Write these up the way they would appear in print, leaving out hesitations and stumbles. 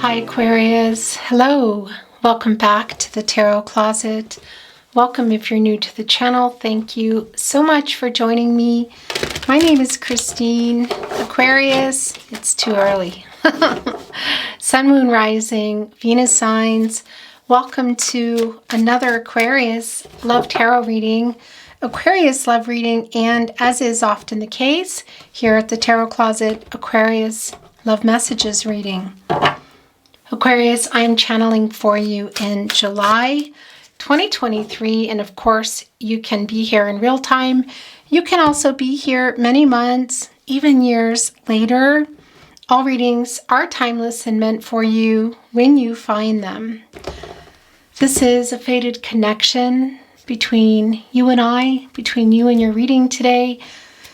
Hi Aquarius, hello, welcome back to the Tarot Closet. Welcome if you're new to the channel. Thank you so much for joining me. My name is Christine. Aquarius, it's too early. Sun, Moon, Rising, Venus signs. Welcome to another Aquarius Love Tarot reading, Aquarius Love reading, and as is often the case here at the Tarot Closet, Aquarius Love Messages reading. Aquarius, I am channeling for you in July 2023, and of course, you can be here in real time. You can also be here many months, even years later. All readings are timeless and meant for you when you find them. This is a fated connection between you and I, between you and your reading today.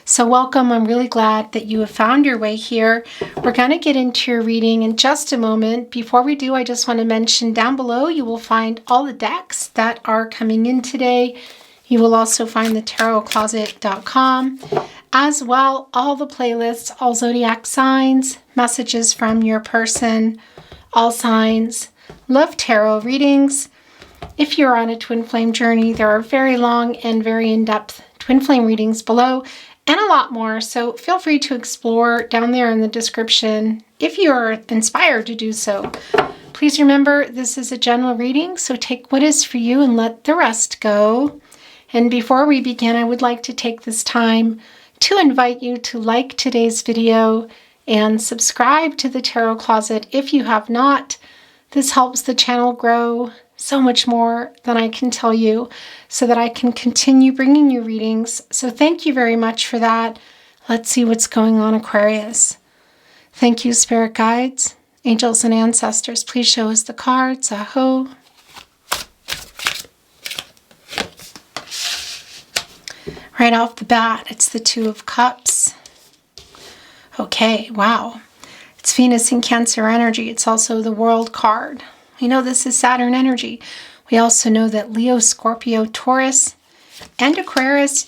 So welcome. I'm really glad that you have found your way here. We're going to get into your reading in just a moment. Before we do, I just want to mention down below you will find all the decks that are coming in today. You will also find the tarotcloset.com, as well all the playlists, all zodiac signs, messages from your person, all signs, love tarot readings. If you're on a twin flame journey, there are very long and very in-depth twin flame readings below, and a lot more, so feel free to explore down there in the description if you are inspired to do so. Please remember, this is a general reading, so take what is for you and let the rest go. And before we begin, I would like to take this time to invite you to like today's video and subscribe to the Tarot Closet if you have not. This helps the channel grow so much more than I can tell you, so that I can continue bringing you readings. So thank you very much for that. Let's see what's going on, Aquarius. Thank you, spirit guides, angels, and ancestors. Please show us the cards. Aho. Right off the bat, it's the Two of Cups. Okay, wow. It's Venus in Cancer energy. It's also the World card. We know this is Saturn energy. We also know that Leo, Scorpio, Taurus, and Aquarius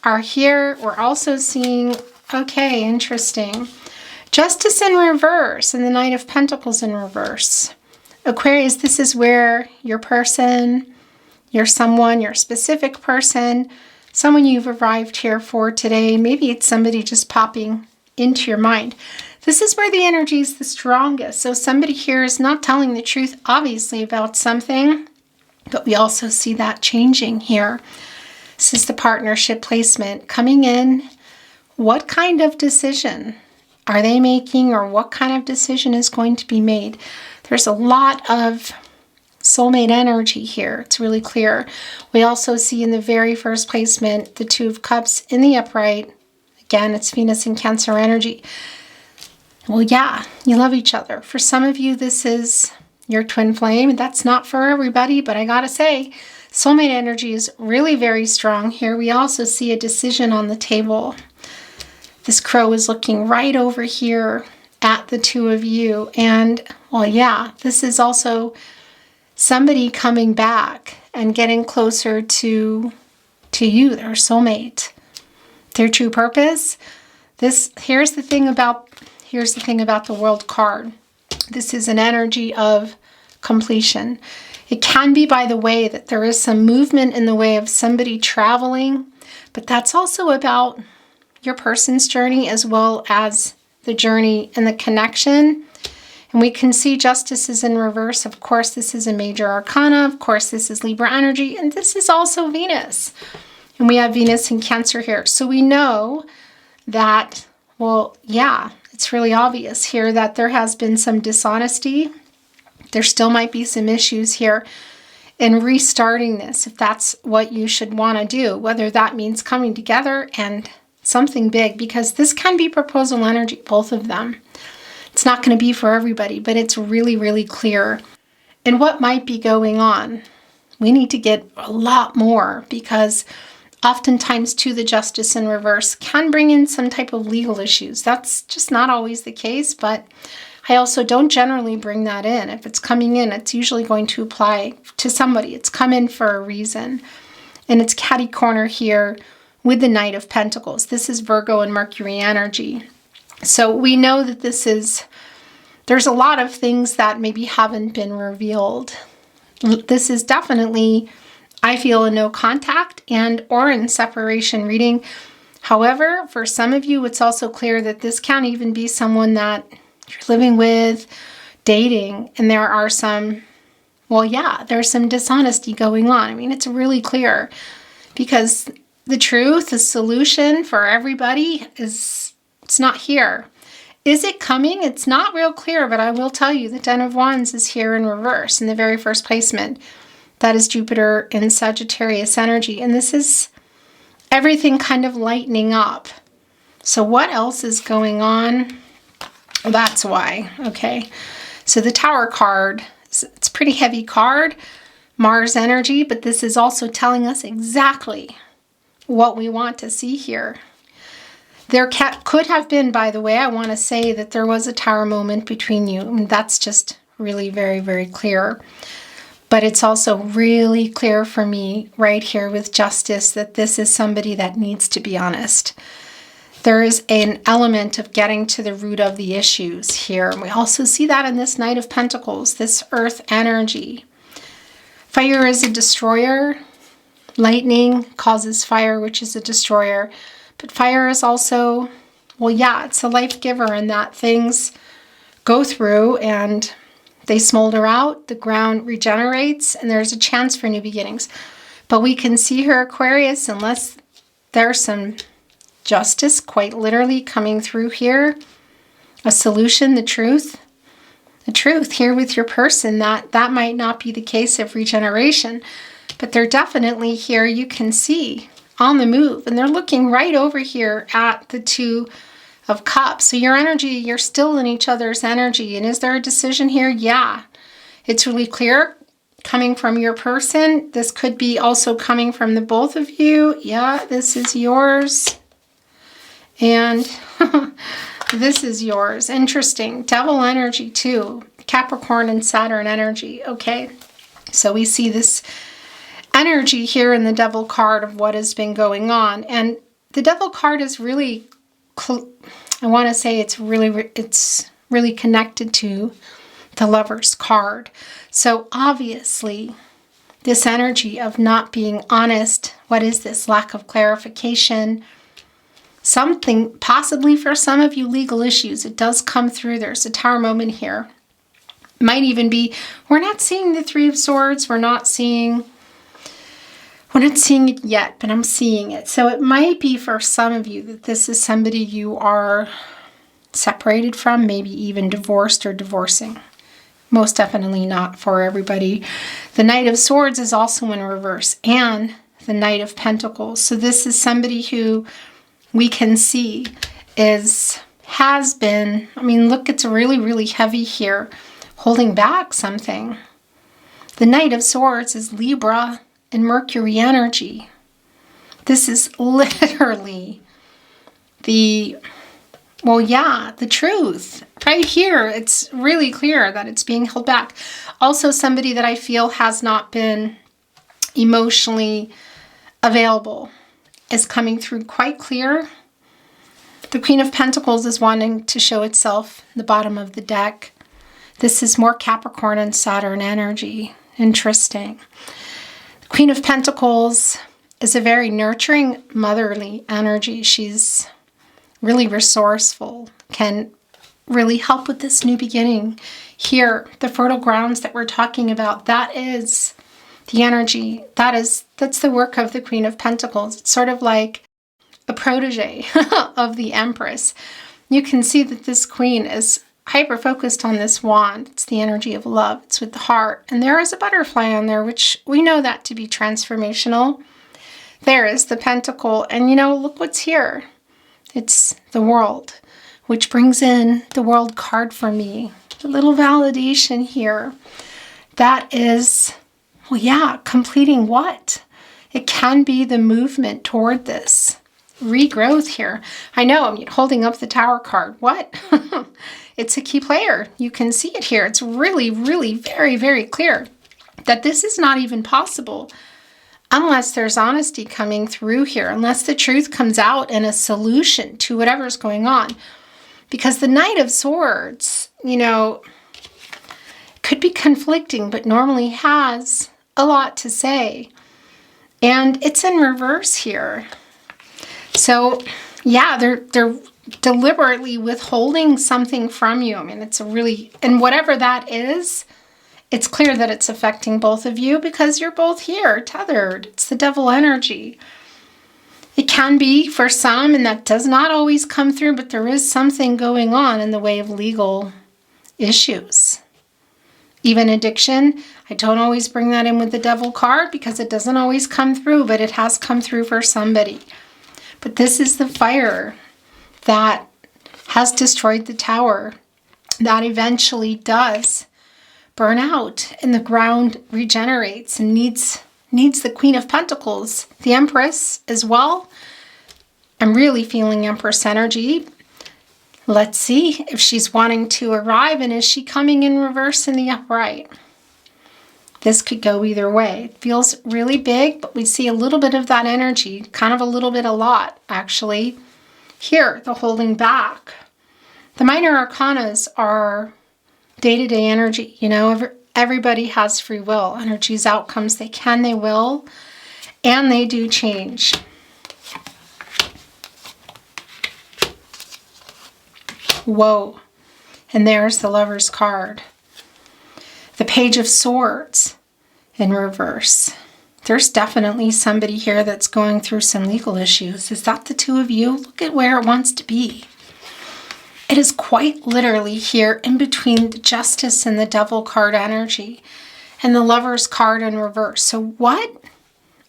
are here. We're also seeing, okay, interesting, Justice in reverse and the Knight of Pentacles in reverse. Aquarius, this is where your person, your someone, your specific person, someone you've arrived here for today, maybe it's somebody just popping into your mind. This is where the energy is the strongest. So somebody here is not telling the truth, obviously, about something, but we also see that changing here. This is the partnership placement coming in. What kind of decision are they making, or what kind of decision is going to be made? There's a lot of soulmate energy here. It's really clear. We also see in the very first placement, the Two of Cups in the upright. Again, it's Venus in Cancer energy. Well, yeah, you love each other. For some of you, this is your twin flame. That's not for everybody, but I gotta say, soulmate energy is really very strong here. We also see a decision on the table. This crow is looking right over here at the two of you. And, well, yeah, this is also somebody coming back and getting closer to you, their soulmate, their true purpose. Here's the thing about the World card. This is an energy of completion. It can be, by the way, that there is some movement in the way of somebody traveling, but that's also about your person's journey as well as the journey and the connection. And we can see Justice is in reverse. Of course, this is a major arcana. Of course, this is Libra energy, and this is also Venus. And we have Venus in Cancer here. So we know that, well, yeah, it's really obvious here that there has been some dishonesty. There still might be some issues here in restarting this, if that's what you should want to do, whether that means coming together and something big, because this can be proposal energy, both of them. It's not going to be for everybody, but it's really, really clear. And what might be going on? We need to get a lot more, because oftentimes, too, the Justice in reverse can bring in some type of legal issues. That's just not always the case, but I also don't generally bring that in. If it's coming in, it's usually going to apply to somebody. It's come in for a reason. And it's catty corner here with the Knight of Pentacles. This is Virgo and Mercury energy. So we know that this is there's a lot of things that maybe haven't been revealed. This is definitely, I feel, a no contact and or in separation reading. However, for some of you, it's also clear that this can't even be someone that you're living with, dating, and there are some, well, yeah, there's some dishonesty going on. I mean, it's really clear because the truth, the solution for everybody it's not here. Is it coming? It's not real clear, but I will tell you the Ten of Wands is here in reverse in the very first placement. That is Jupiter in Sagittarius energy. And this is everything kind of lightening up. So what else is going on? Well, that's why. Okay. So the Tower card, it's a pretty heavy card, Mars energy, but this is also telling us exactly what we want to see here. There could have been, by the way, I want to say that there was a Tower moment between you. And that's just really very, very clear. But it's also really clear for me right here with Justice that this is somebody that needs to be honest. There is an element of getting to the root of the issues here. And we also see that in this Knight of Pentacles, this Earth energy. Fire is a destroyer. Lightning causes fire, which is a destroyer. But fire is also, well, yeah, it's a life giver in that things go through and they smolder out, the ground regenerates, and there's a chance for new beginnings. But we can see here, Aquarius, unless there's some justice quite literally coming through here, a solution, the truth here with your person, that might not be the case of regeneration. But they're definitely here, you can see, on the move. And they're looking right over here at the Two of Cups. So your energy, you're still in each other's energy. And is there a decision here? Yeah. It's really clear coming from your person. This could be also coming from the both of you. Yeah, this is yours. And this is yours. Interesting. Devil energy too. Capricorn and Saturn energy. Okay. So we see this energy here in the Devil card of what has been going on. And the Devil card is really, I want to say it's really connected to the Lover's card. So obviously this energy of not being honest, what is this? Lack of clarification, something possibly for some of you legal issues. It does come through. There's a Tower moment here. Might even be, we're not seeing the Three of Swords. We're not seeing it yet, but I'm seeing it. So it might be for some of you that this is somebody you are separated from, maybe even divorced or divorcing. Most definitely not for everybody. The Knight of Swords is also in reverse, and the Knight of Pentacles. So this is somebody who we can see has been, I mean, look, it's really, really heavy here, holding back something. The Knight of Swords is Libra and Mercury energy. This is literally the truth. Right here, it's really clear that it's being held back. Also, somebody that I feel has not been emotionally available is coming through quite clear. The Queen of Pentacles is wanting to show itself in the bottom of the deck. This is more Capricorn and Saturn energy. Interesting. Queen of Pentacles is a very nurturing, motherly energy. She's really resourceful, can really help with this new beginning. Here, the fertile grounds that we're talking about, that is the energy. That's the work of the Queen of Pentacles. It's sort of like a protege of the Empress. You can see that this queen is hyper-focused on this wand. It's the energy of love. It's with the heart. And there is a butterfly on there, which we know that to be transformational. There is the pentacle. And look what's here. It's the World, which brings in the World card for me. A little validation here. That is, completing what? It can be the movement toward this regrowth here. I know, holding up the Tower card. What? It's a key player. You can see it here. It's really, really very, very clear that this is not even possible unless there's honesty coming through here, unless the truth comes out and a solution to whatever's going on. Because the Knight of Swords, you know, could be conflicting, but normally has a lot to say. And it's in reverse here. So, yeah, they're deliberately withholding something from you. I mean, it's a really, and whatever that is, it's clear that it's affecting both of you because you're both here, tethered. It's the devil energy. It can be for some, and that does not always come through, but there is something going on in the way of legal issues. Even addiction, I don't always bring that in with the devil card because it doesn't always come through, but it has come through for somebody. But this is the fire that has destroyed the tower that eventually does burn out, and the ground regenerates and needs the Queen of Pentacles, the Empress as well. I'm really feeling Empress energy. Let's see if she's wanting to arrive, and is she coming in reverse in the upright? This could go either way. It feels really big, but we see a little bit of that energy, kind of a little bit, a lot actually. Here, the holding back. The minor arcanas are day-to-day energy. You know, everybody has free will. Energies, outcomes, they can, they will, and they do change. Whoa. And there's the Lover's card. The Page of Swords in reverse. There's definitely somebody here that's going through some legal issues. Is that the two of you? Look at where it wants to be. It is quite literally here in between the Justice and the Devil card energy and the Lover's card in reverse. So what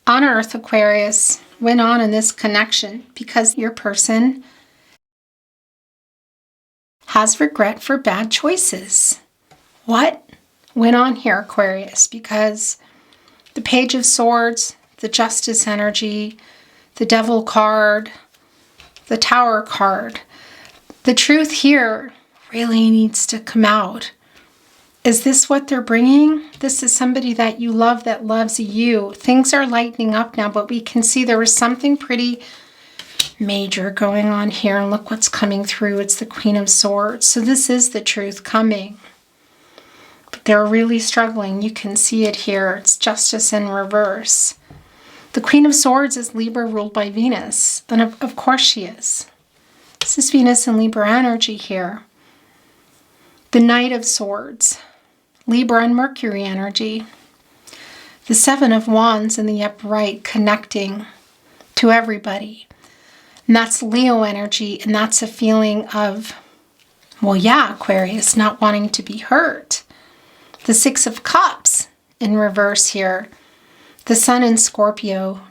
on earth, Aquarius, went on in this connection? Because your person has regret for bad choices. What went on here, Aquarius? Because the Page of Swords, the Justice energy, the Devil card, the Tower card. The truth here really needs to come out. Is this what they're bringing? This is somebody that you love, that loves you. Things are lightening up now, but we can see there was something pretty major going on here. And look what's coming through. It's the Queen of Swords. So this is the truth coming. But they're really struggling. You can see it here. It's Justice in reverse. The Queen of Swords is Libra ruled by Venus. And of course she is. This is Venus and Libra energy here. The Knight of Swords, Libra and Mercury energy. The Seven of Wands in the upright, connecting to everybody. And that's Leo energy, and that's a feeling of, well, yeah, Aquarius, not wanting to be hurt. The Six of Cups in reverse here. The Sun in Scorpio.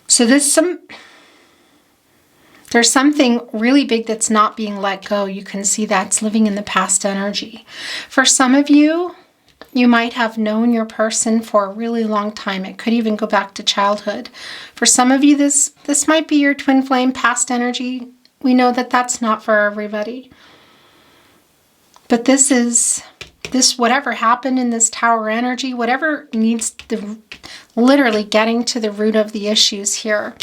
So there's something really big that's not being let go. You can see that's living in the past energy. For some of you, you might have known your person for a really long time. It could even go back to childhood. For some of you, this might be your twin flame past energy. We know that that's not for everybody. But this whatever happened in this tower energy, whatever needs literally getting to the root of the issues here.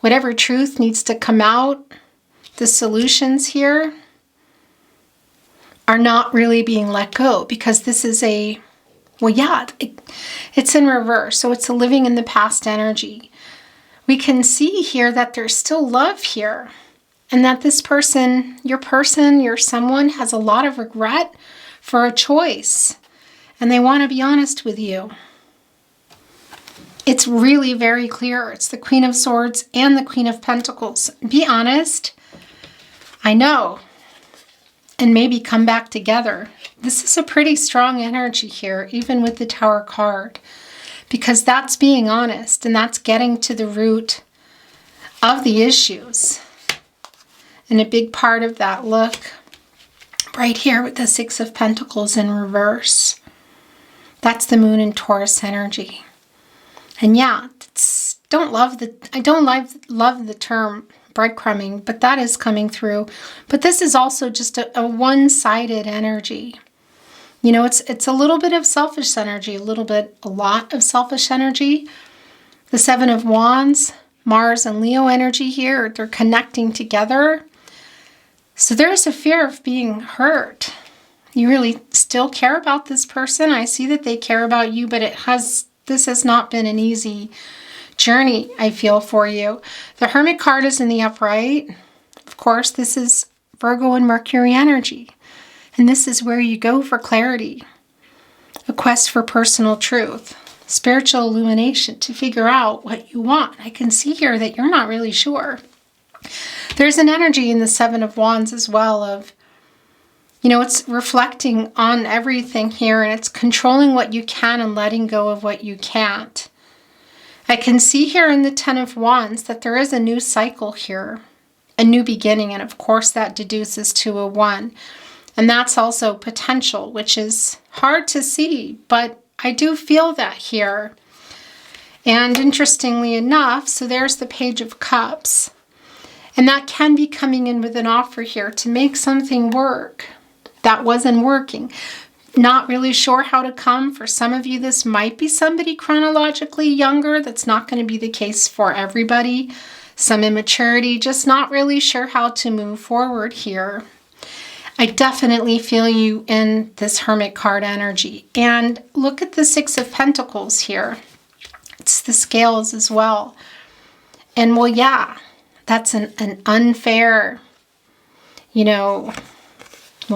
Whatever truth needs to come out, the solutions here are not really being let go because this is it's in reverse. So it's a living in the past energy. We can see here that there's still love here and that this person, your someone has a lot of regret for a choice and they want to be honest with you. It's really very clear. It's the Queen of Swords and the Queen of Pentacles. Be honest. I know. And maybe come back together. This is a pretty strong energy here, even with the Tower card. Because that's being honest and that's getting to the root of the issues. And a big part of that, look, right here with the Six of Pentacles in reverse. That's the Moon in Taurus energy. And yeah, I don't love the term breadcrumbing, but that is coming through. But this is also just a one-sided energy. You know, it's a little bit of selfish energy, a lot of selfish energy. The Seven of Wands, Mars and Leo energy here, they're connecting together. So there's a fear of being hurt. You really still care about this person. I see that they care about you, but this has not been an easy journey, I feel, for you. The Hermit card is in the upright. Of course, this is Virgo and Mercury energy. And this is where you go for clarity, a quest for personal truth, spiritual illumination to figure out what you want. I can see here that you're not really sure. There's an energy in the Seven of Wands as well of, it's reflecting on everything here, and it's controlling what you can and letting go of what you can't. I can see here in the Ten of Wands that there is a new cycle here, a new beginning, and of course that deduces to a 1. And that's also potential, which is hard to see, but I do feel that here. And interestingly enough, so there's the Page of Cups. And that can be coming in with an offer here to make something work that wasn't working. Not really sure how to come. For some of you, this might be somebody chronologically younger. That's not going to be the case for everybody. Some immaturity, just not really sure how to move forward here. I definitely feel you in this Hermit card energy. And look at the Six of Pentacles here. It's the scales as well. And well, yeah, that's an unfair, well,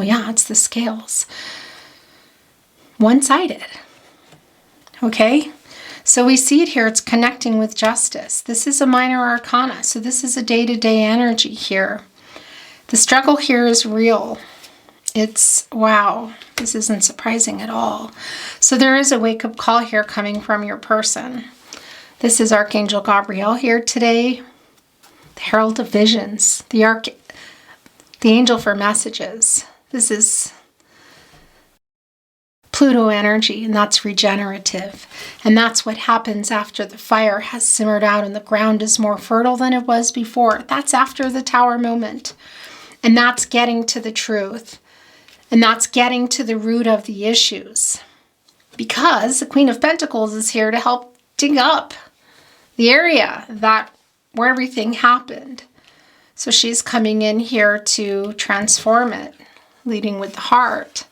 yeah, it's the scales. One-sided. Okay? So we see it here. It's connecting with justice. This is a minor arcana. So this is a day-to-day energy here. The struggle here is real. It's, wow, this isn't surprising at all. So there is a wake-up call here coming from your person. This is Archangel Gabriel here today. The Herald of Visions. The angel for messages. This is Pluto energy, and that's regenerative. And that's what happens after the fire has simmered out and the ground is more fertile than it was before. That's after the Tower moment. And that's getting to the truth. And that's getting to the root of the issues. Because the Queen of Pentacles is here to help dig up the area where everything happened. So she's coming in here to transform it, leading with the heart.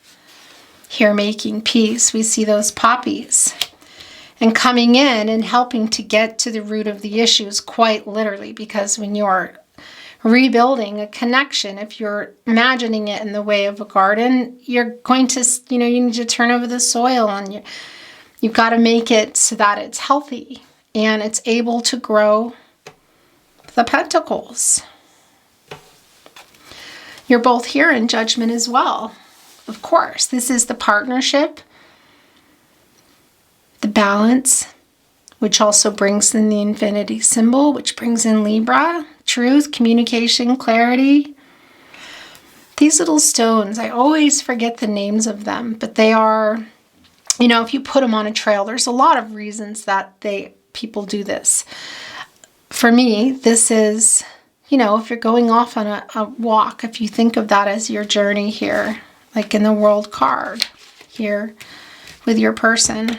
Here making peace. We see those poppies. And coming in and helping to get to the root of the issues, quite literally, because when you're rebuilding a connection, if you're imagining it in the way of a garden, you're going to, you need to turn over the soil, and you've got to make it so that it's healthy and it's able to grow the pentacles. You're both here in Judgment as well. Of course, this is the partnership, the balance, which also brings in the infinity symbol, which brings in Libra, truth, communication, clarity. These little stones, I always forget the names of them, but they are, if you put them on a trail, there's a lot of reasons that people do this. For me, this is, if you're going off on a walk, if you think of that as your journey here, like in the World card here with your person,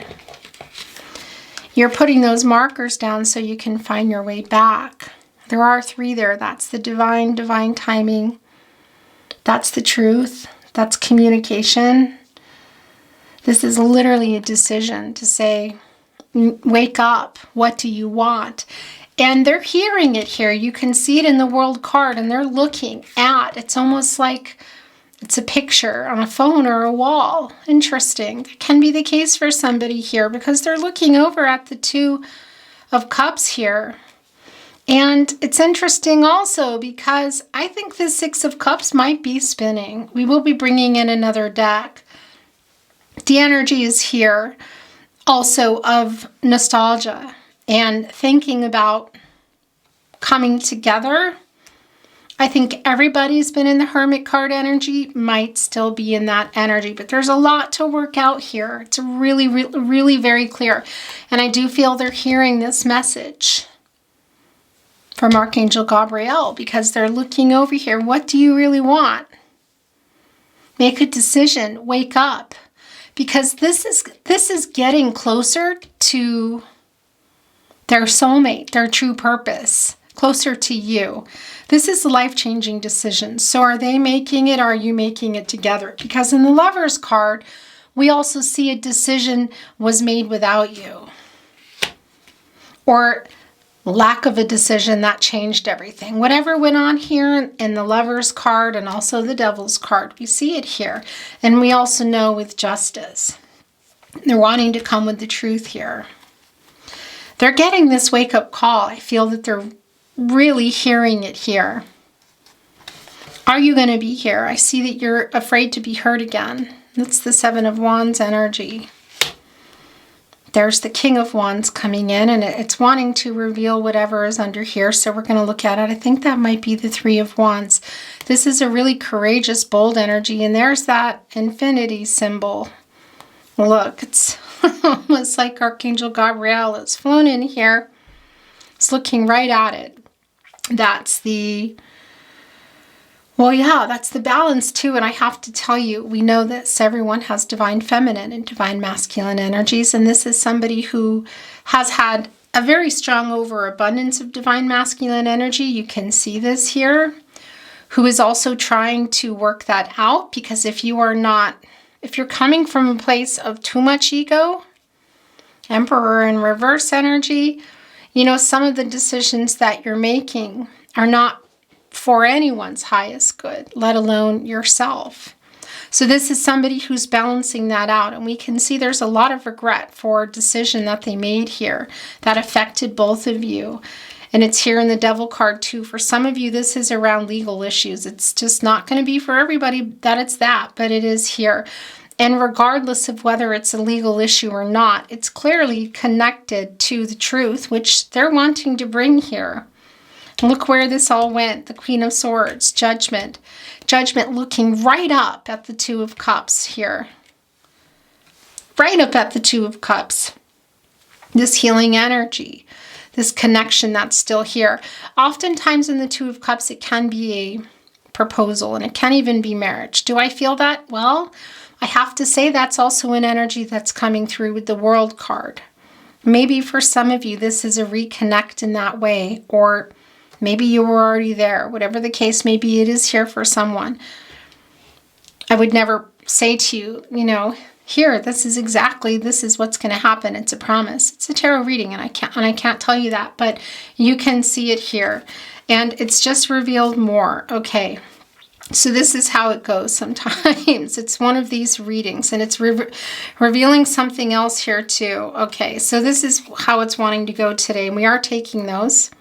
you're putting those markers down so you can find your way back. There are 3 there. That's the divine timing. That's the truth. That's communication. This is literally a decision to say, wake up. What do you want? And they're hearing it here. You can see it in the World card, and they're looking at, it's almost like it's a picture on a phone or a wall. Interesting. That can be the case for somebody here because they're looking over at the 2 of Cups here. And it's interesting also because I think the 6 of Cups might be spinning. We will be bringing in another deck. The energy is here also of nostalgia and thinking about coming together. I think everybody's been in the Hermit card energy, might still be in that energy, but there's a lot to work out here. It's really, really, really very clear. And I do feel they're hearing this message from Archangel Gabriel because they're looking over here. What do you really want? Make a decision. Wake up. Because this is getting closer to their soulmate, their true purpose. closer to you. This is a life-changing decision. So are they making it, or are you making it together? Because in the Lovers card, we also see a decision was made without you. Or lack of a decision that changed everything. Whatever went on here in the Lovers card and also the Devil's card, we see it here. And we also know with Justice. They're wanting to come with the truth here. They're getting this wake-up call. I feel that they're really hearing it here. Are you going to be here? I see that you're afraid to be hurt again. That's the Seven of Wands energy. There's the King of Wands coming in, and it's wanting to reveal whatever is under here. So we're going to look at it. I think that might be the Three of Wands. This is a really courageous, bold energy. And there's that infinity symbol. Look, it's almost like Archangel Gabriel has flown in here. It's looking right at it. That's the, well, yeah, that's the balance too. And I have to tell you, we know this. Everyone has divine feminine and divine masculine energies. And this is somebody who has had a very strong overabundance of divine masculine energy. You can see this here. Who is also trying to work that out. Because if you are not, if you're coming from a place of too much ego, Emperor in reverse energy, you know, some of the decisions that you're making are not for anyone's highest good, let alone yourself. So this is somebody who's balancing that out. And we can see there's a lot of regret for a decision that they made here that affected both of you. And it's here in the Devil card too. For some of you, this is around legal issues. It's just not going to be for everybody that it's that, but it is here. And regardless of whether it's a legal issue or not, it's clearly connected to the truth, which they're wanting to bring here. Look where this all went. The Queen of Swords, Judgment. Judgment looking right up at the Two of Cups here. Right up at the Two of Cups. This healing energy. This connection that's still here. Oftentimes in the Two of Cups, it can be a proposal and it can even be marriage. Do I feel that? Well, I have to say that's also an energy that's coming through with the World card. Maybe for some of you, this is a reconnect in that way, or maybe you were already there. Whatever the case, maybe it is here for someone. I would never say to you, you know, here, this is what's going to happen. It's a promise. It's a tarot reading, and I can't tell you that, but you can see it here. And it's just revealed more. Okay. So this is how it goes sometimes. It's one of these readings, and it's revealing something else here too. Okay, so this is how it's wanting to go today, and we are taking those.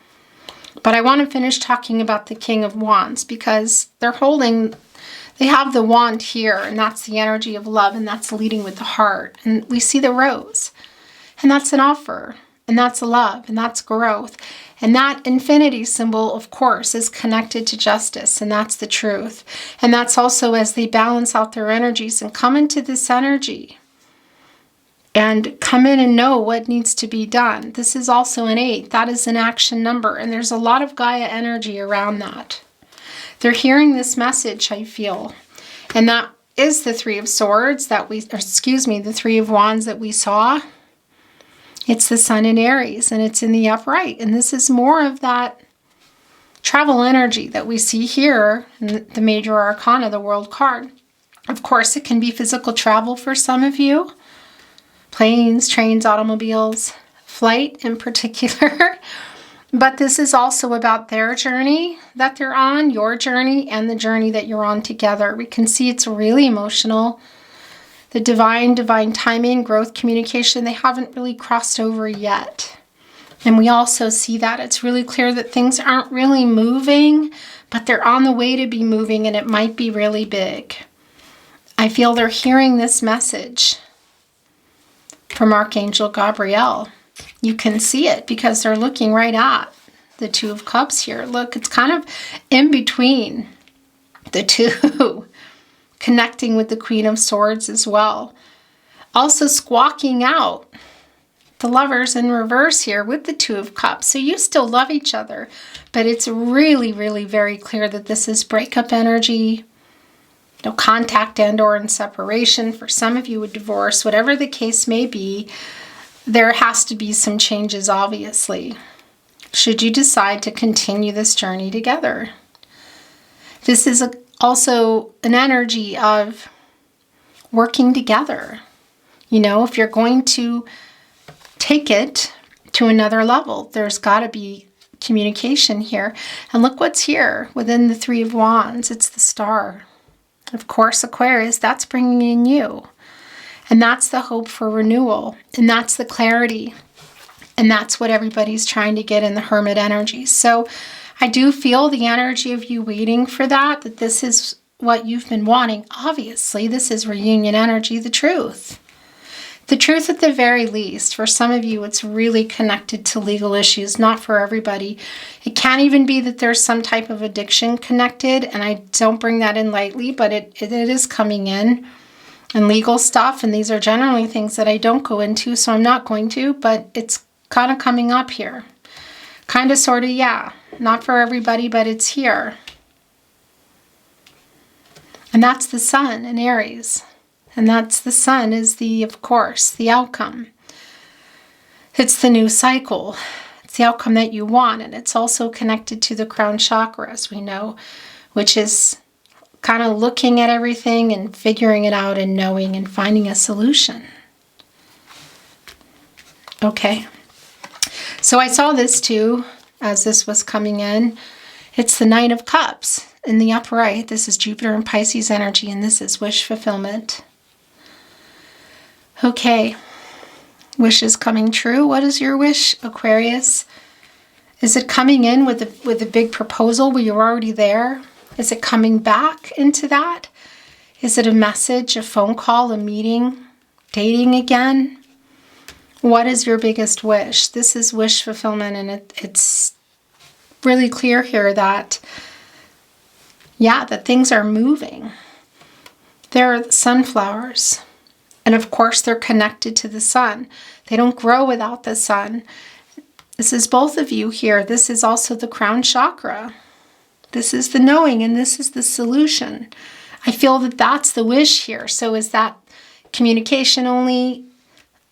But I want to finish talking about the King of Wands, because they have the wand here, and that's the energy of love, and that's leading with the heart. And we see the rose, and that's an offer, and that's love, and that's growth. And that infinity symbol, of course, is connected to justice, and that's the truth. And that's also as they balance out their energies and come into this energy and come in and know what needs to be done. This is also an 8. That is an action number, and there's a lot of Gaia energy around that. They're hearing this message, I feel. And that is the Three of Swords the Three of Wands that we saw. It's the Sun in Aries, and it's in the upright. And this is more of that travel energy that we see here in the Major Arcana, the World card. Of course, it can be physical travel for some of you. Planes, trains, automobiles, flight in particular. But this is also about their journey that they're on, your journey, and the journey that you're on together. We can see it's really emotional. The divine timing, growth, communication, they haven't really crossed over yet. And we also see that it's really clear that things aren't really moving, but they're on the way to be moving, and it might be really big. I feel they're hearing this message from Archangel Gabriel. You can see it because they're looking right at the Two of Cups here. Look, it's kind of in between the two. Connecting with the Queen of Swords as well. Also squawking out the Lovers in reverse here with the Two of Cups. So you still love each other, but it's really, really very clear that this is breakup energy, no contact and or in separation. For some of you, a divorce, whatever the case may be, there has to be some changes, obviously. should you decide to continue this journey together. This is also an energy of working together. You know, if you're going to take it to another level, there's got to be communication here. And look what's here within the Three of Wands. It's the Star. Of course, Aquarius, that's bringing in you. And that's the hope for renewal. And that's the clarity. And that's what everybody's trying to get in the Hermit energy. So I do feel the energy of you waiting for that this is what you've been wanting. Obviously, this is reunion energy, the truth. The truth at the very least. For some of you, it's really connected to legal issues, not for everybody. It can even be that there's some type of addiction connected, and I don't bring that in lightly, but it is coming in, and legal stuff, and these are generally things that I don't go into, so I'm not going to, but it's kind of coming up here. Kind of, sort of, yeah. Not for everybody, but it's here. And that's the Sun in Aries. And that's the Sun is of course, the outcome. It's the new cycle. It's the outcome that you want. And it's also connected to the crown chakra, as we know, which is kind of looking at everything and figuring it out and knowing and finding a solution. Okay. So I saw this too, as this was coming in. It's the Knight of Cups in the upper right. This is Jupiter and Pisces energy, and this is wish fulfillment. Okay, wishes coming true. What is your wish, Aquarius? Is it coming in with a big proposal where you're already there? Is it coming back into that? Is it a message, a phone call, a meeting, dating again? What is your biggest wish? This is wish fulfillment, and it's really clear here that, yeah, that things are moving. There are sunflowers. And of course, they're connected to the sun. They don't grow without the sun. This is both of you here. This is also the crown chakra. This is the knowing, and this is the solution. I feel that that's the wish here. So is that communication only?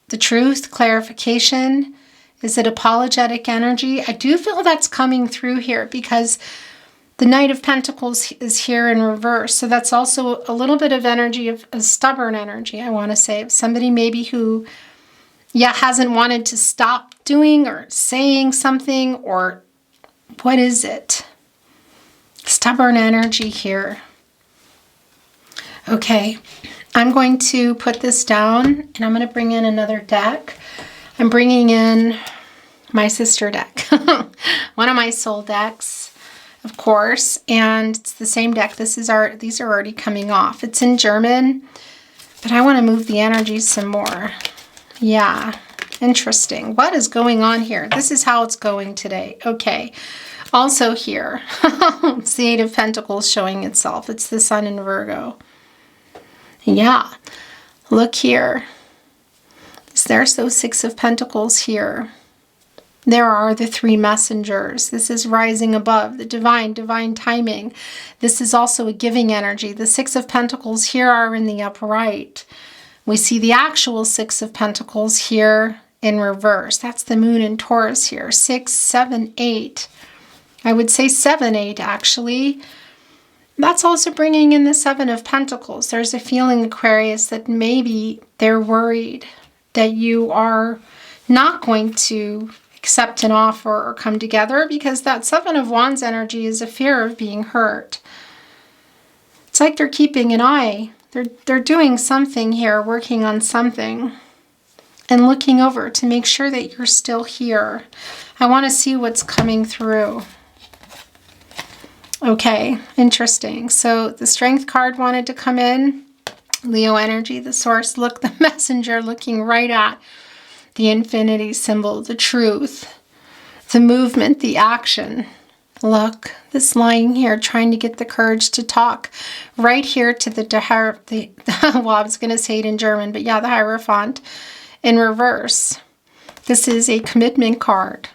The truth, clarification? Is it apologetic energy? I do feel that's coming through here because the Knight of Pentacles is here in reverse. So that's also a little bit of energy, of a stubborn energy, I want to say. Of somebody maybe who, yeah, hasn't wanted to stop doing or saying something, or what is it? Stubborn energy here. Okay, I'm going to put this down and I'm going to bring in another deck. I'm bringing in my sister deck, one of my soul decks, of course, and it's the same deck. These are already coming off. It's in German, but I want to move the energy some more. Yeah, interesting. What is going on here? This is how it's going today. Okay, also here, it's the Eight of Pentacles showing itself. It's the Sun in Virgo. Yeah, look here. There's those Six of Pentacles here. There are the three messengers. This is rising above, the divine timing. This is also a giving energy. The Six of Pentacles here are in the upper right. We see the actual Six of Pentacles here in reverse. That's the moon in Taurus here. 6, 7, 8. I would say 7, 8 actually. That's also bringing in the Seven of Pentacles. There's a feeling, Aquarius, that maybe they're worried that you are not going to accept an offer or come together, because that Seven of Wands energy is a fear of being hurt. It's like they're keeping an eye. They're doing something here, working on something, and looking over to make sure that you're still here. I want to see what's coming through. Okay, interesting. So the Strength card wanted to come in. Leo energy, the source. Look, the messenger looking right at the infinity symbol, the truth, the movement, the action. Look, this lying here, trying to get the courage to talk. Right here to well, I was going to say it in German, but yeah, the Hierophant in reverse. This is a commitment card,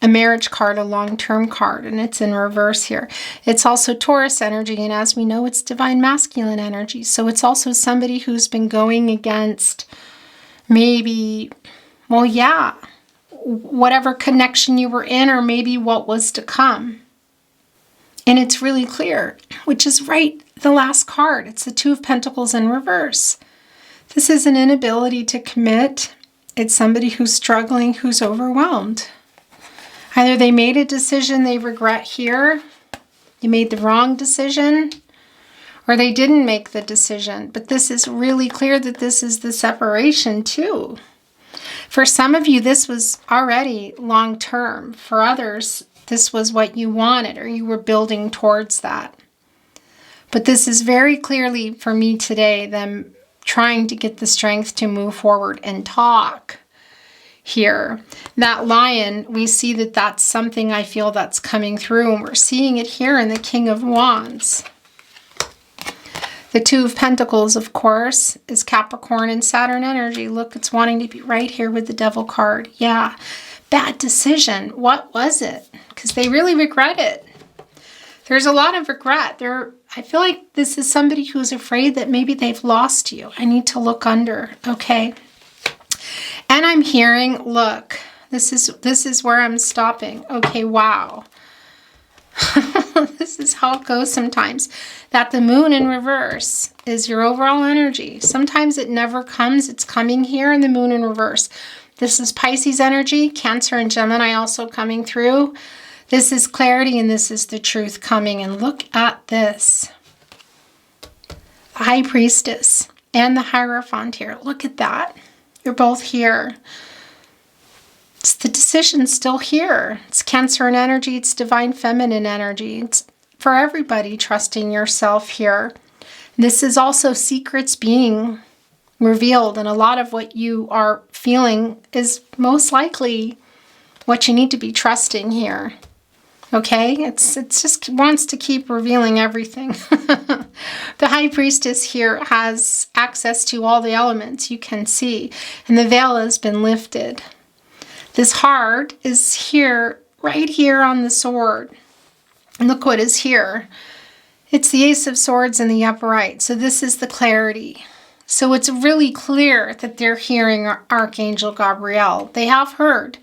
a marriage card, a long-term card, and it's in reverse here. It's also Taurus energy, and as we know, it's divine masculine energy. So it's also somebody who's been going against maybe, well, yeah, whatever connection you were in, or maybe what was to come. And it's really clear, which is right, the last card. It's the Two of Pentacles in reverse. This is an inability to commit. It's somebody who's struggling, who's overwhelmed. Either they made a decision they regret here, you made the wrong decision, or they didn't make the decision. But this is really clear that this is the separation too. For some of you, this was already long term. For others, this was what you wanted, or you were building towards that. But this is very clearly, for me today, them trying to get the strength to move forward and talk here. That lion, we see that that's something I feel that's coming through, and we're seeing it here in the King of Wands. The Two of Pentacles, of course, is Capricorn and Saturn energy. Look, it's wanting to be right here with the Devil card. Yeah, bad decision. What was it? Because they really regret it. There's a lot of regret. I feel like this is somebody who's afraid that maybe they've lost you. I need to look under, okay? And I'm hearing, look, this is where I'm stopping. Okay, wow. This is how it goes sometimes. That the moon in reverse is your overall energy. Sometimes it never comes. It's coming here in the moon in reverse. This is Pisces energy, Cancer and Gemini also coming through. This is clarity, and this is the truth coming. And look at this. The High Priestess and the Hierophant here. Look at that. You're both here. It's the decision still here. It's Cancer and energy. It's divine feminine energy. It's for everybody trusting yourself here. This is also secrets being revealed, and a lot of what you are feeling is most likely what you need to be trusting here. Okay? It's just wants to keep revealing everything. The High Priestess here has access to all the elements you can see, and the veil has been lifted. This heart is here, right here on the sword. And look what is here. It's the Ace of Swords in the upright. So this is the clarity. So it's really clear that they're hearing Archangel Gabriel. They have heard.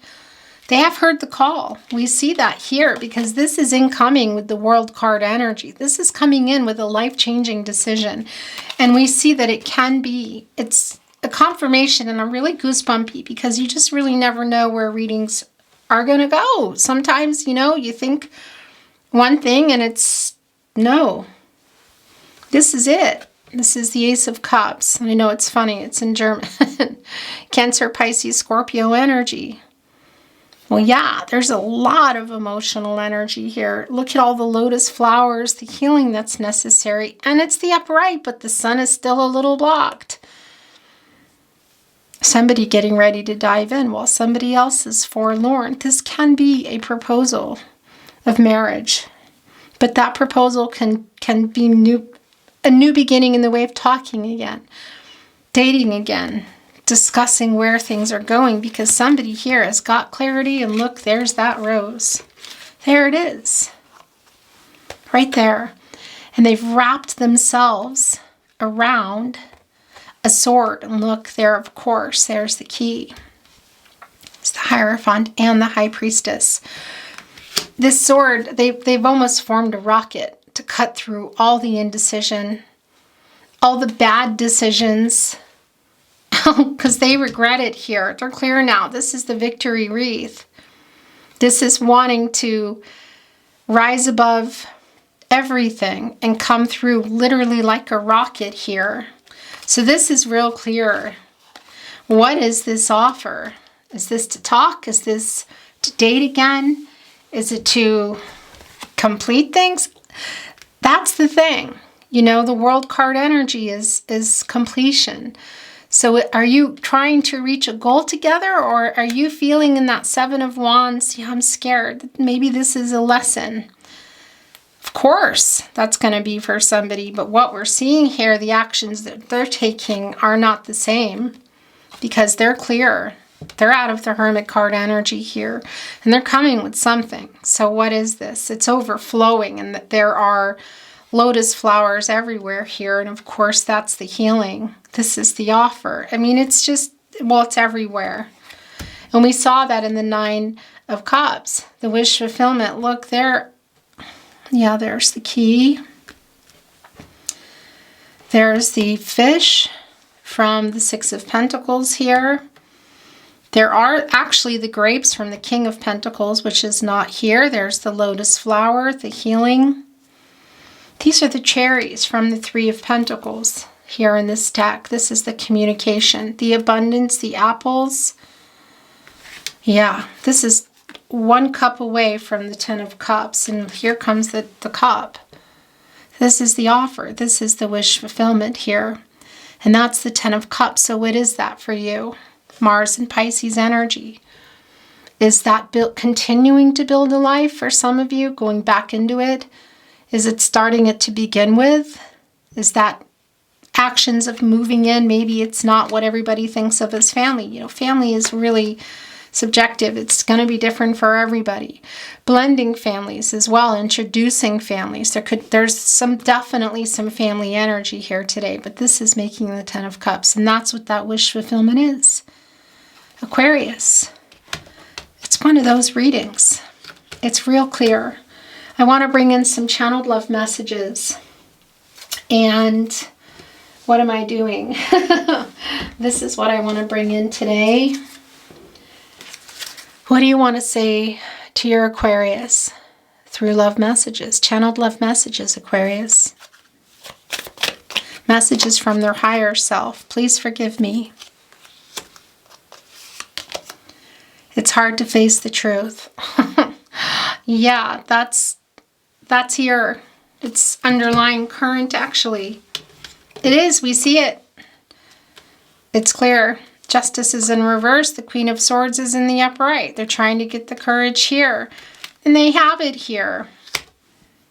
They have heard the call. We see that here because this is incoming with the World card energy. This is coming in with a life-changing decision. And we see that it can be. It's a confirmation, and I'm really goosebumpy because you just really never know where readings are going to go. Sometimes, you think one thing and it's no. This is it. This is the Ace of Cups. I know it's funny. It's in German. Cancer, Pisces, Scorpio energy. Well, yeah, there's a lot of emotional energy here. Look at all the lotus flowers, the healing that's necessary. And it's the upright, but the sun is still a little blocked. Somebody getting ready to dive in while somebody else is forlorn. This can be a proposal of marriage. But that proposal can be a new beginning in the way of talking again, dating again, discussing where things are going, because somebody here has got clarity, and look, there's that rose. There it is. Right there. And they've wrapped themselves around a sword. And look there, of course, there's the key. It's the Hierophant and the High Priestess. This sword, they've almost formed a rocket to cut through all the indecision, all the bad decisions, because they regret it here. They're clear now. This is the victory wreath. This is wanting to rise above everything and come through literally like a rocket here. So this is real clear. What is this offer? Is this to talk? Is this to date again? Is it to complete things? That's the thing. The World card energy is completion. So are you trying to reach a goal together, or are you feeling in that Seven of Wands, I'm scared. Maybe this is a lesson. Of course, that's going to be for somebody. But what we're seeing here, the actions that they're taking are not the same because they're clear. They're out of the Hermit card energy here, and they're coming with something. So what is this? It's overflowing, and there are lotus flowers everywhere here. And of course, that's the healing. This is the offer. I mean, it's just, well, it's everywhere. And we saw that in the Nine of Cups, the wish fulfillment. Look there. Yeah, there's the key. There's the fish from the Six of Pentacles here. There are actually the grapes from the King of Pentacles, which is not here. There's the lotus flower, the healing. These are the cherries from the Three of Pentacles here in this deck. This is the communication, the abundance, the apples. Yeah, this is one cup away from the Ten of Cups, and here comes the cup. This is the offer. This is the wish fulfillment here. And that's the Ten of Cups. So what is that for you? Mars and Pisces energy. Is that continuing to build a life for some of you, going back into it? Is it starting it to begin with? Is that actions of moving in? Maybe it's not what everybody thinks of as family. You know, family is really subjective. It's going to be different for everybody. Blending families as well, introducing families. There's definitely some family energy here today, but this is making the Ten of Cups, and that's what that wish fulfillment is. Aquarius. It's one of those readings. It's real clear. I want to bring in some channeled love messages. And what am I doing? This is what I want to bring in today. What do you want to say to your Aquarius through love messages? Channeled love messages, Aquarius. Messages from their higher self. Please forgive me. It's hard to face the truth. Yeah, that's here. It's underlying current, actually. It is. We see it. It's clear. Justice is in reverse. The Queen of Swords is in the upright. They're trying to get the courage here. And they have it here.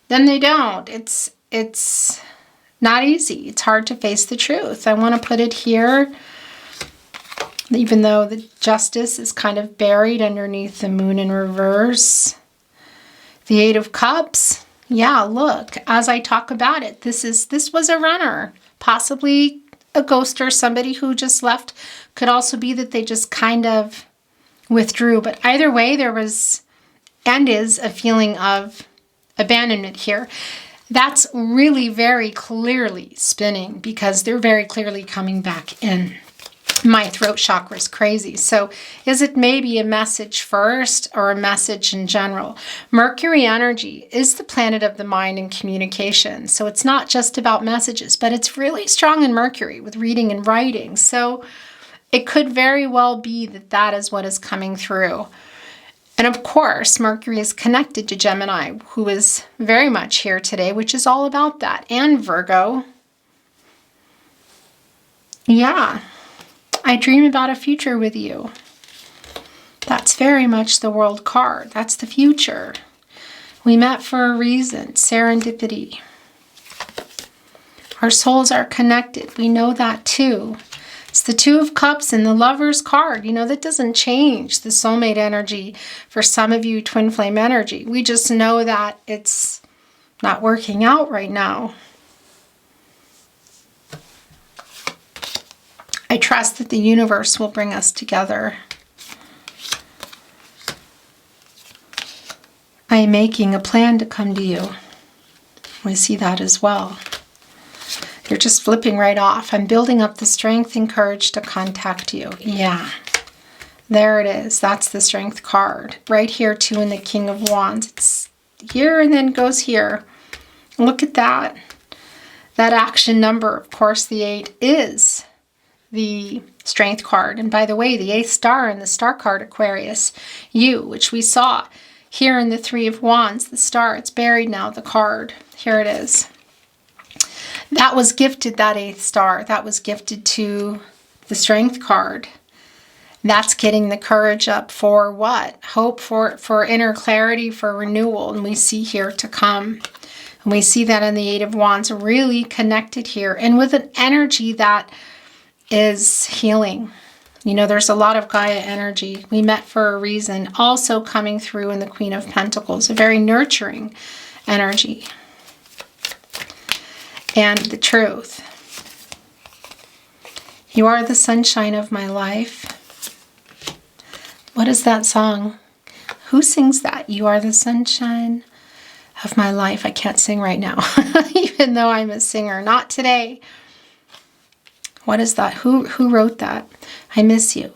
Then they don't. It's not easy. It's hard to face the truth. I want to put it here. Even though the Justice is kind of buried underneath the Moon in reverse. The Eight of Cups. Yeah, look, as I talk about it, this was a runner. Possibly a ghost or somebody who just left. Could also be that they just kind of withdrew. But either way, there was and is a feeling of abandonment here. That's really very clearly spinning because they're very clearly coming back in. My throat chakra is crazy. So is it maybe a message first or a message in general? Mercury energy is the planet of the mind and communication. So it's not just about messages, but it's really strong in Mercury with reading and writing. So it could very well be that that is what is coming through. And of course, Mercury is connected to Gemini, who is very much here today, which is all about that. And Virgo. Yeah. I dream about a future with you. That's very much the World card. That's the future. We met for a reason. Serendipity. Our souls are connected. We know that too. It's the Two of Cups and the Lover's card. You know, that doesn't change the soulmate energy. For some of you, twin flame energy. We just know that it's not working out right now. I trust that the universe will bring us together. I am making a plan to come to you. We see that as well. You're just flipping right off. I'm building up the strength and courage to contact you. Yeah. There it is. That's the Strength card. Right here too in the King of Wands. It's here and then goes here. Look at that. That action number, of course, the 8 is the Strength card. And by the way, the 8th star in the star card, Aquarius, you, which we saw here in the 3 of Wands, the star, it's buried now, the card. Here it is. That was gifted, that 8th star. That was gifted to the Strength card. That's getting the courage up for what? Hope for inner clarity, for renewal. And we see here to come. And we see that in the 8 of Wands really connected here. And with an energy that is healing. You know, there's a lot of Gaia energy. We met for a reason. Also coming through in the Queen of Pentacles, a very nurturing energy. And the truth. You are the sunshine of my life. What is that song? Who sings that? You are the sunshine of my life. I can't sing right now, even though I'm a singer. Not today. What is that? Who wrote that? I miss you.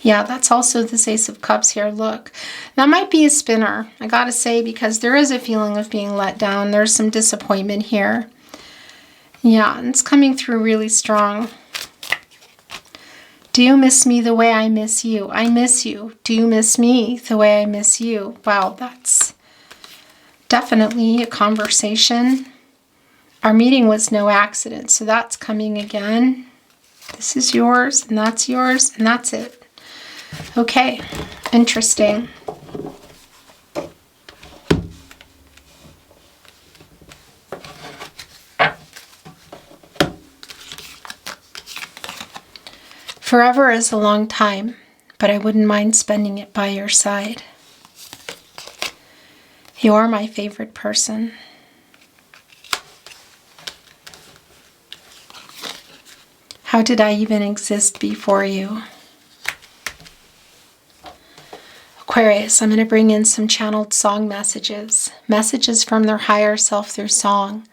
Yeah, that's also this Ace of Cups here. Look, that might be a spinner, I gotta say, because there is a feeling of being let down. There's some disappointment here. Yeah, and it's coming through really strong. Do you miss me the way I miss you? I miss you. Do you miss me the way I miss you? Wow, that's definitely a conversation. Our meeting was no accident, so that's coming again. This is yours, and that's yours, and that's it. Okay, interesting. Forever is a long time, but I wouldn't mind spending it by your side. You're my favorite person. How did I even exist before you? Aquarius, I'm going to bring in some channeled song messages. Messages from their higher self through song.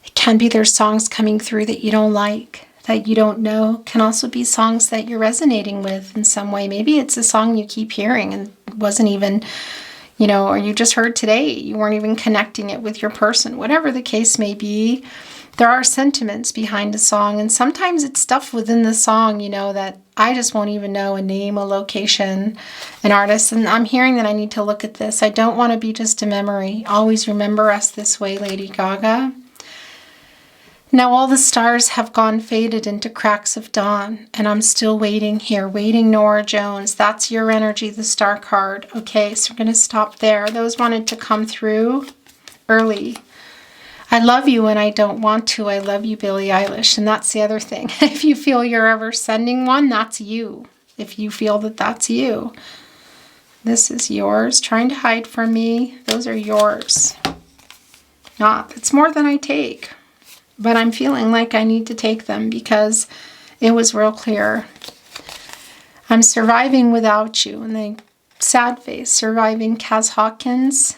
It can be their songs coming through that you don't like, that you don't know. It can also be songs that you're resonating with in some way. Maybe it's a song you keep hearing and wasn't even, you know, or you just heard today. You weren't even connecting it with your person. Whatever the case may be, there are sentiments behind a song. And sometimes it's stuff within the song, you know, that I just won't even know, a name, a location, an artist. And I'm hearing that I need to look at this. I don't want to be just a memory. Always remember us this way, Lady Gaga. Now all the stars have gone faded into cracks of dawn, and I'm still waiting here, waiting Nora Jones. That's your energy, the star card. Okay, so we're going to stop there. Those wanted to come through early. I love you and I don't want to. I love you, Billie Eilish. And that's the other thing. If you feel you're ever sending one, that's you. If you feel that that's you. This is yours. Trying to hide from me. Those are yours. It's more than I take. But I'm feeling like I need to take them because it was real clear. I'm surviving without you. And the sad face, surviving Kaz Hawkins.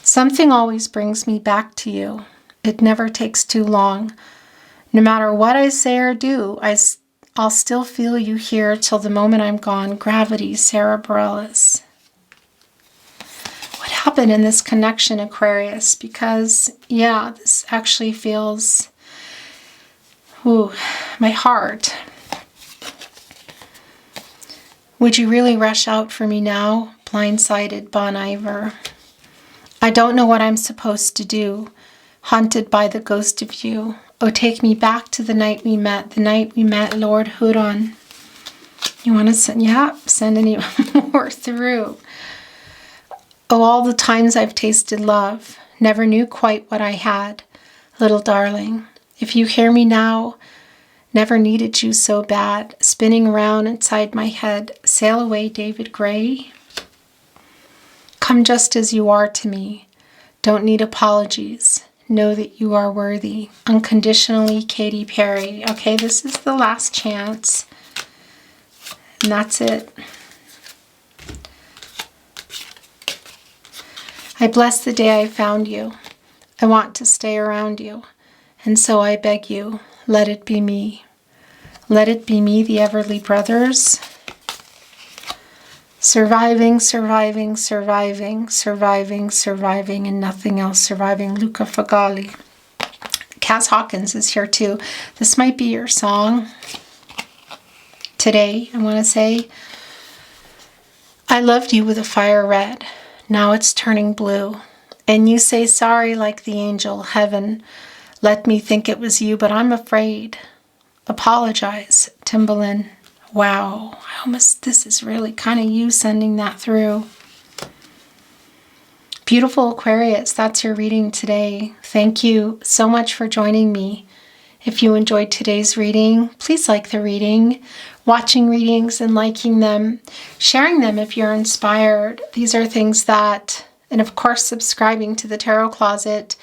Something always brings me back to you. It never takes too long. No matter what I say or do, I'll still feel you here till the moment I'm gone. Gravity, Sarah Bareilles. What happened in this connection, Aquarius? Because, yeah, this actually feels, my heart. Would you really rush out for me now? Blindsided, Bon Iver. I don't know what I'm supposed to do, haunted by the ghost of you. Oh, take me back to the night we met, Lord Huron. You want to send any more through. Oh, all the times I've tasted love, never knew quite what I had, little darling. If you hear me now, never needed you so bad, spinning around inside my head, sail away, David Gray. Come just as you are to me. Don't need apologies. Know that you are worthy. Unconditionally, Katy Perry. Okay, this is the last chance. And that's it. I bless the day I found you. I want to stay around you. And so I beg you, let it be me. Let it be me, the Everly Brothers. Surviving, surviving, surviving, surviving, surviving, and nothing else. Surviving, Luca Fagali. Kaz Hawkins is here too. This might be your song today. I want to say, I loved you with a fire red. Now it's turning blue. And you say sorry like the angel. Heaven, let me think it was you, but I'm afraid. Apologize, Timbaland. Wow, this is really kind of you sending that through. Beautiful Aquarius, that's your reading today. Thank you so much for joining me. If you enjoyed today's reading, please like the reading, watching readings and liking them, sharing them if you're inspired. These are things that, and of course subscribing to the Tarot Closet.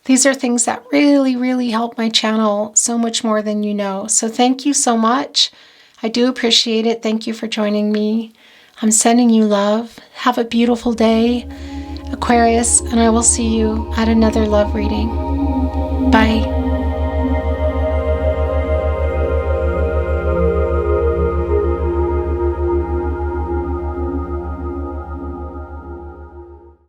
These are things that really, really help my channel so much more than you know. So thank you so much. I do appreciate it. Thank you for joining me. I'm sending you love. Have a beautiful day, Aquarius, and I will see you at another love reading. Bye.